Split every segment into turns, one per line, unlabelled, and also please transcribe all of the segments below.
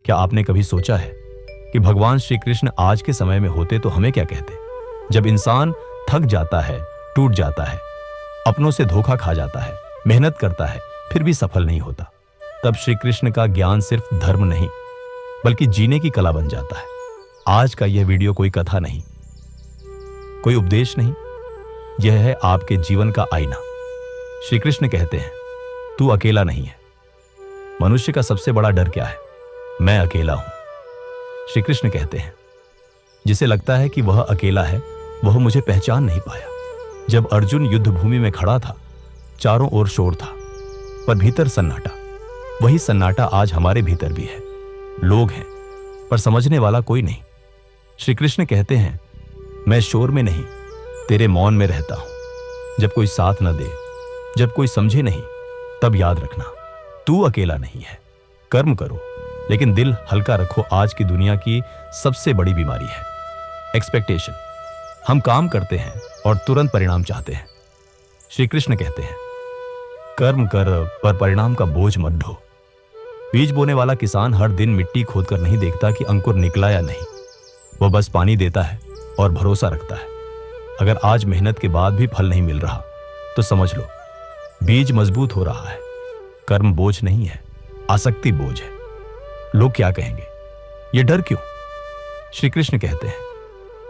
क्या आपने कभी सोचा है कि भगवान श्री कृष्ण आज के समय में होते तो हमें क्या कहते? जब इंसान थक जाता है, टूट जाता है, अपनों से धोखा खा जाता है, मेहनत करता है, फिर भी सफल नहीं होता, तब श्री कृष्ण का ज्ञान सिर्फ धर्म नहीं बल्कि जीने की कला बन जाता है। आज का यह वीडियो कोई कथा नहीं, कोई उपदेश नहीं, यह है आपके जीवन का आईना। श्री कृष्ण कहते हैं, तू अकेला नहीं है। मनुष्य का सबसे बड़ा डर क्या है? मैं अकेला हूं। श्री कृष्ण कहते हैं, जिसे लगता है कि वह अकेला है, वह मुझे पहचान नहीं पाया। जब अर्जुन युद्ध भूमि में खड़ा था, चारों ओर शोर था, पर भीतर सन्नाटा। वही सन्नाटा आज हमारे भीतर भी है। लोग हैं, पर समझने वाला कोई नहीं। श्री कृष्ण कहते हैं, मैं शोर में नहीं, तेरे मौन में रहता हूं। जब कोई साथ न दे, जब कोई समझे नहीं, तब याद रखना, तू अकेला नहीं है। कर्म करो, लेकिन दिल हल्का रखो। आज की दुनिया की सबसे बड़ी बीमारी है एक्सपेक्टेशन। हम काम करते हैं और तुरंत परिणाम चाहते हैं। श्री कृष्ण कहते हैं, कर्म कर पर परिणाम का बोझ मत ढो। बीज बोने वाला किसान हर दिन मिट्टी खोदकर नहीं देखता कि अंकुर निकला या नहीं। वह बस पानी देता है और भरोसा रखता है। अगर आज मेहनत के बाद भी फल नहीं मिल रहा, तो समझ लो बीज मजबूत हो रहा है। कर्म बोझ नहीं है, आसक्ति बोझ है। लोग क्या कहेंगे, ये डर क्यों? श्री कृष्ण कहते हैं,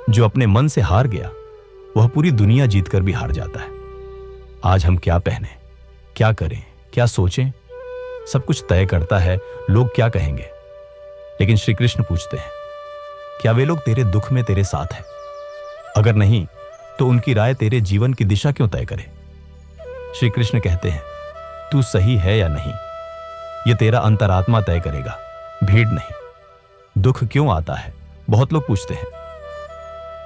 जो अपने मन से हार गया, वह पूरी दुनिया जीतकर भी हार जाता है। आज हम क्या पहने, क्या करें, क्या सोचें, सब कुछ तय करता है लोग क्या कहेंगे। लेकिन श्री कृष्ण पूछते हैं, क्या वे लोग तेरे दुख में तेरे साथ हैं? अगर नहीं, तो उनकी राय तेरे जीवन की दिशा क्यों तय करे? श्री कृष्ण कहते हैं, तू सही है या नहीं, यह तेरा अंतरात्मा तय करेगा, भीड़ नहीं। दुख क्यों आता है? बहुत लोग पूछते हैं,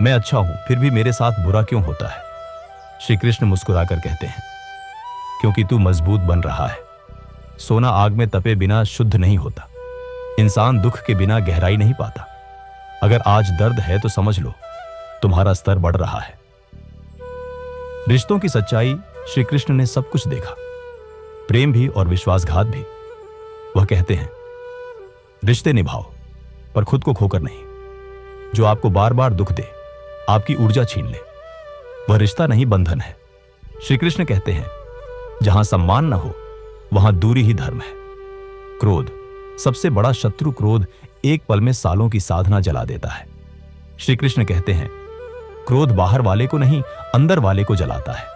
मैं अच्छा हूं फिर भी मेरे साथ बुरा क्यों होता है? श्री कृष्ण मुस्कुराकर कहते हैं, क्योंकि तू मजबूत बन रहा है। सोना आग में तपे बिना शुद्ध नहीं होता। इंसान दुख के बिना गहराई नहीं पाता। अगर आज दर्द है तो समझ लो तुम्हारा स्तर बढ़ रहा है। रिश्तों की सच्चाई श्री कृष्ण ने सब कुछ देखा, प्रेम भी और विश्वासघात भी। वह कहते हैं, रिश्ते निभाओ पर खुद को खोकर नहीं। जो आपको बार बार दुख दे, आपकी ऊर्जा छीन ले, वह रिश्ता नहीं बंधन है। श्री कृष्ण कहते हैं, जहां सम्मान न हो वहां दूरी ही धर्म है। क्रोध, सबसे बड़ा शत्रु क्रोध एक पल में सालों की साधना जला देता है। श्री कृष्ण कहते हैं, क्रोध बाहर वाले को नहीं, अंदर वाले को जलाता है।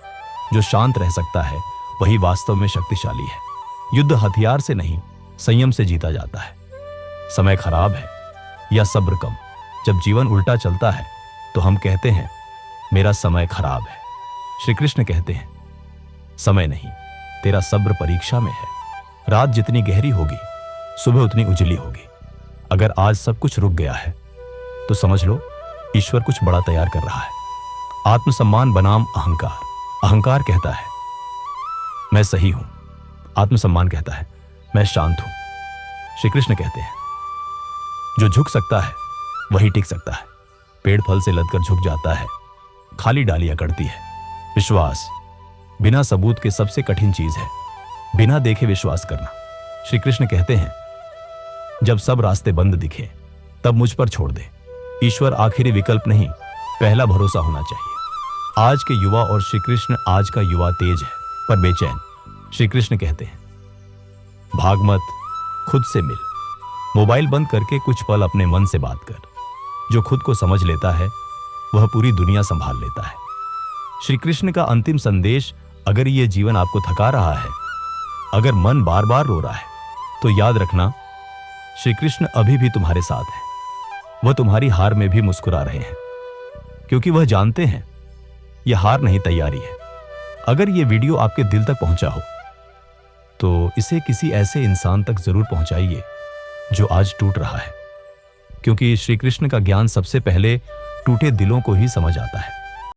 जो शांत रह सकता है वही वास्तव में शक्तिशाली है। युद्ध हथियार से नहीं, संयम से जीता जाता है। समय खराब है या सब्र कम? जब जीवन उल्टा चलता है तो हम कहते हैं, मेरा समय खराब है। श्री कृष्ण कहते हैं, समय नहीं, तेरा सब्र परीक्षा में है। रात जितनी गहरी होगी, सुबह उतनी उजली होगी। अगर आज सब कुछ रुक गया है, तो समझ लो ईश्वर कुछ बड़ा तैयार कर रहा है। आत्मसम्मान बनाम अहंकार। अहंकार कहता है, मैं सही हूं। आत्मसम्मान कहता है, मैं शांत हूं। श्री कृष्ण कहते हैं, जो झुक सकता है वही टिक सकता है। पेड़ फल से लदकर झुक जाता है, खाली डालियां कटती है। विश्वास बिना सबूत के सबसे कठिन चीज है। बिना देखे विश्वास करना। श्री कृष्ण कहते हैं, जब सब रास्ते बंद दिखे तब मुझ पर छोड़ दे। ईश्वर आखिरी विकल्प नहीं, पहला भरोसा होना चाहिए। आज के युवा और श्री कृष्ण आज का युवा तेज है पर बेचैन। श्री कृष्ण कहते हैं, भाग मत, खुद से मिल। मोबाइल बंद करके कुछ पल अपने मन से बात कर। जो खुद को समझ लेता है वह पूरी दुनिया संभाल लेता है। श्री कृष्ण का अंतिम संदेश, अगर यह जीवन आपको थका रहा है, अगर मन बार बार रो रहा है, तो याद रखना, श्री कृष्ण अभी भी तुम्हारे साथ है। वह तुम्हारी हार में भी मुस्कुरा रहे हैं, क्योंकि वह जानते हैं यह हार नहीं, तैयारी है। अगर यह वीडियो आपके दिल तक पहुंचा हो, तो इसे किसी ऐसे इंसान तक जरूर पहुंचाइए जो आज टूट रहा है, क्योंकि श्री कृष्ण का ज्ञान सबसे पहले टूटे दिलों को ही समझ आता है।